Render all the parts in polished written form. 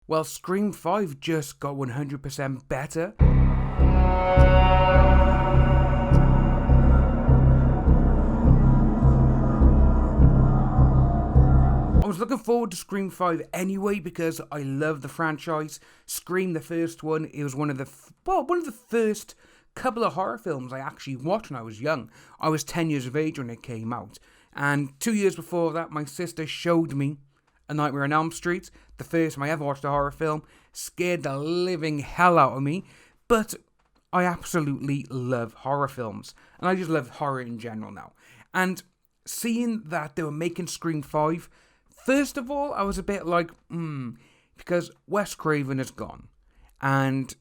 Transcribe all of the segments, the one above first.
Well, Scream 5 just got 100% better. I was looking forward to Scream 5 anyway because I love the franchise. Scream, the first one, it was one of the first couple of horror films I actually watched when I was young. I was 10 years of age when it came out. And 2 years before that, my sister showed me A Nightmare on Elm Street, the first time I ever watched a horror film. Scared the living hell out of me. But I absolutely love horror films. And I just love horror in general now. And seeing that they were making Scream 5, first of all, I was a bit like, because Wes Craven is gone. And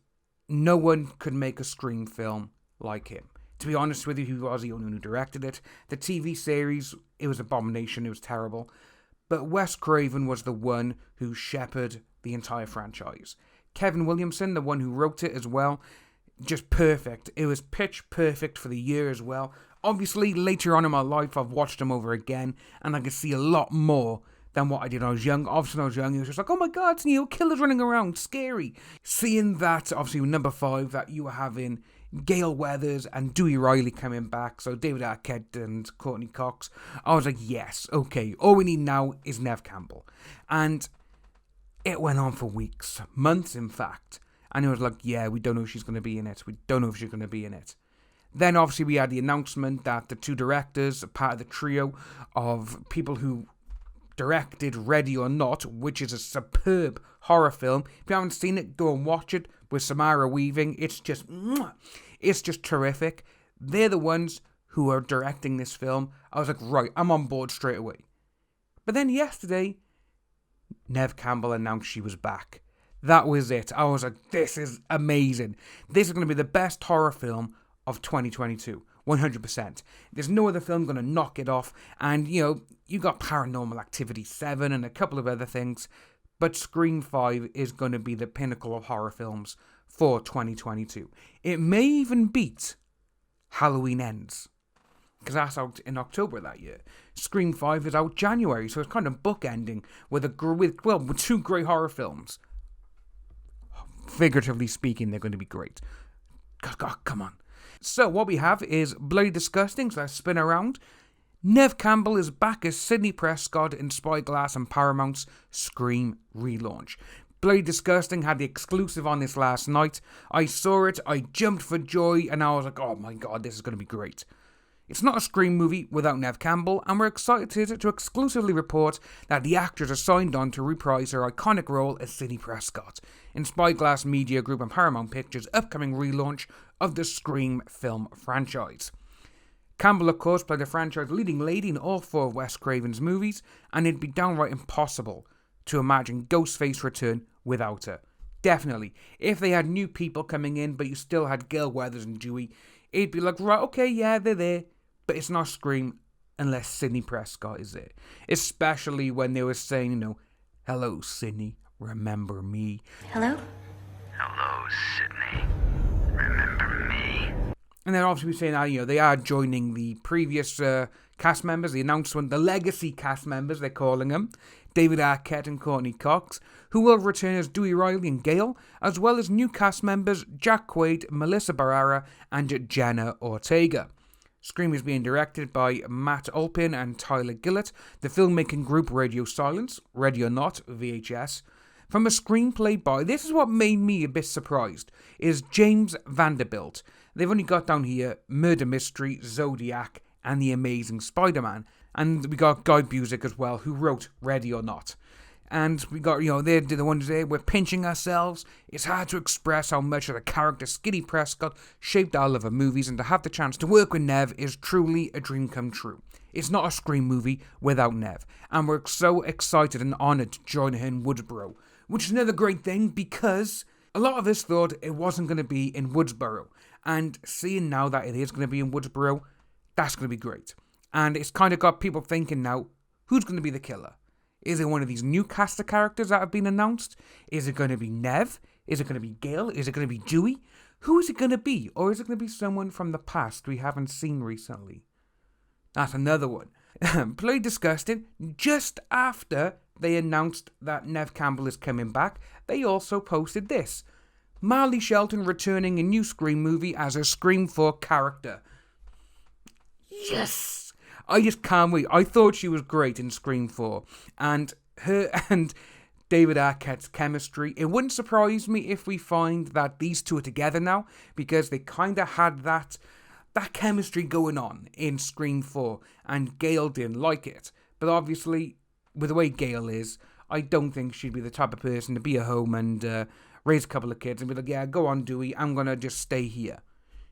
no one could make a Scream film like him. To be honest with you, he was the only one who directed it. The TV series, it was abomination, it was terrible. But Wes Craven was the one who shepherded the entire franchise. Kevin Williamson, the one who wrote it as well, just perfect. It was pitch perfect for the year as well. Obviously, later on in my life, I've watched them over again, and I can see a lot more than what I did when I was young. Obviously, when I was young, it was just like, oh my god, it's new, killers running around, scary. Seeing that, obviously, with number 5, that you were having Gale Weathers and Dewey Riley coming back, so David Arquette and Courtney Cox, I was like, yes, okay, all we need now is Neve Campbell. And it went on for weeks, months in fact, and it was like, yeah, we don't know if she's going to be in it, Then obviously we had the announcement that the two directors, part of the trio of people who directed Ready or Not, which is a superb horror film. If you haven't seen it, go and watch it with Samara Weaving. It's just terrific. They're the ones who are directing this film. I was like, right, I'm on board straight away. But then yesterday, Neve Campbell announced she was back. That was it. I was like, this is amazing. This is going to be the best horror film of 2022. 100%. There's no other film going to knock it off. And, you got Paranormal Activity 7 and a couple of other things. But Scream 5 is going to be the pinnacle of horror films for 2022. It may even beat Halloween Ends, because that's out in October that year. Scream 5 is out January, so it's kind of bookending with two great horror films. Figuratively speaking, they're going to be great. God, come on. So what we have is Bloody Disgusting, so let's spin around. Neve Campbell is back as Sidney Prescott in Spyglass and Paramount's Scream relaunch. Bloody Disgusting had the exclusive on this last night. I saw it, I jumped for joy, and I was like, oh my god, this is going to be great. It's not a Scream movie without Neve Campbell, and we're excited to exclusively report that the actors are signed on to reprise her iconic role as Sidney Prescott in Spyglass Media Group and Paramount Pictures' upcoming relaunch of the Scream film franchise. Campbell, of course, played the franchise leading lady in all 4 of Wes Craven's movies, and it'd be downright impossible to imagine Ghostface return without her. Definitely. If they had new people coming in, but you still had Gale Weathers and Dewey, it'd be like, right, okay, yeah, they're there, but it's not Scream unless Sidney Prescott is there. Especially when they were saying, hello, Sidney, remember me. Hello? Hello, Sidney. Remember me? And then obviously we're saying they are joining the previous cast members, the announcement, the legacy cast members, they're calling them, David Arquette and Courtney Cox, who will return as Dewey Riley and Gale, as well as new cast members Jack Quaid, Melissa Barrera, and Jenna Ortega. Scream is being directed by Matt Olpin and Tyler Gillett, the filmmaking group Radio Silence, Ready or Not, VHS. From a screenplay by, this is what made me a bit surprised, is James Vanderbilt. They've only got down here Murder Mystery, Zodiac, and The Amazing Spider-Man. And we got Guy Busick as well, who wrote Ready or Not. And we got, they're the ones there, we're pinching ourselves. It's hard to express how much of the character Sidney Prescott shaped our love of movies, and to have the chance to work with Neve is truly a dream come true. It's not a Scream movie without Neve, and we're so excited and honoured to join her in Woodsboro, which is another great thing because a lot of us thought it wasn't going to be in Woodsboro, and seeing now that it is going to be in Woodsboro, that's going to be great. And it's kind of got people thinking now, who's going to be the killer? Is it one of these new cast of characters that have been announced? Is it going to be Neve? Is it going to be Gale? Is it going to be Dewey? Who is it going to be? Or is it going to be someone from the past we haven't seen recently? That's another one. Bloody Disgusting, just after they announced that Neve Campbell is coming back, they also posted this. Marley Shelton returning in new Scream movie as a Scream 4 character. Yes! I just can't wait. I thought she was great in Scream 4. And her and David Arquette's chemistry. It wouldn't surprise me if we find that these two are together now, because they kind of had that chemistry going on in Scream 4, and Gail didn't like it. But obviously, with the way Gail is, I don't think she'd be the type of person to be at home and raise a couple of kids and be like, yeah, go on, Dewey, I'm going to just stay here.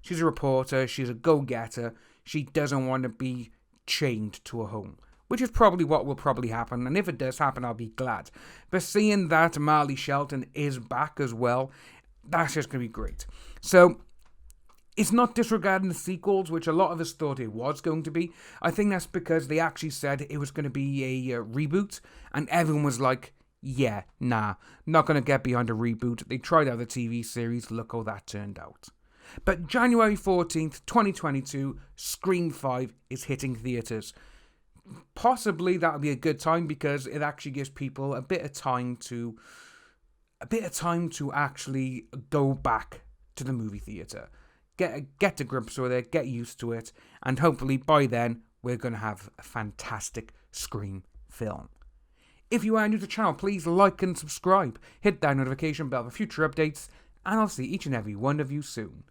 She's a reporter, she's a go-getter, she doesn't want to be chained to a home, which is probably what will probably happen, and if it does happen, I'll be glad. But seeing that Marley Shelton is back as well, that's just going to be great. So, it's not disregarding the sequels, which a lot of us thought it was going to be. I think that's because they actually said it was going to be a reboot, and everyone was like, yeah, nah, not going to get behind a reboot. They tried out the TV series, look how that turned out. But January 14th, 2022, Scream 5 is hitting theatres. Possibly that'll be a good time because it actually gives people a bit of time to actually go back to the movie theatre. Get to grips with it, get used to it, and hopefully by then we're going to have a fantastic Scream film. If you are new to the channel, please like and subscribe. Hit that notification bell for future updates, and I'll see each and every one of you soon.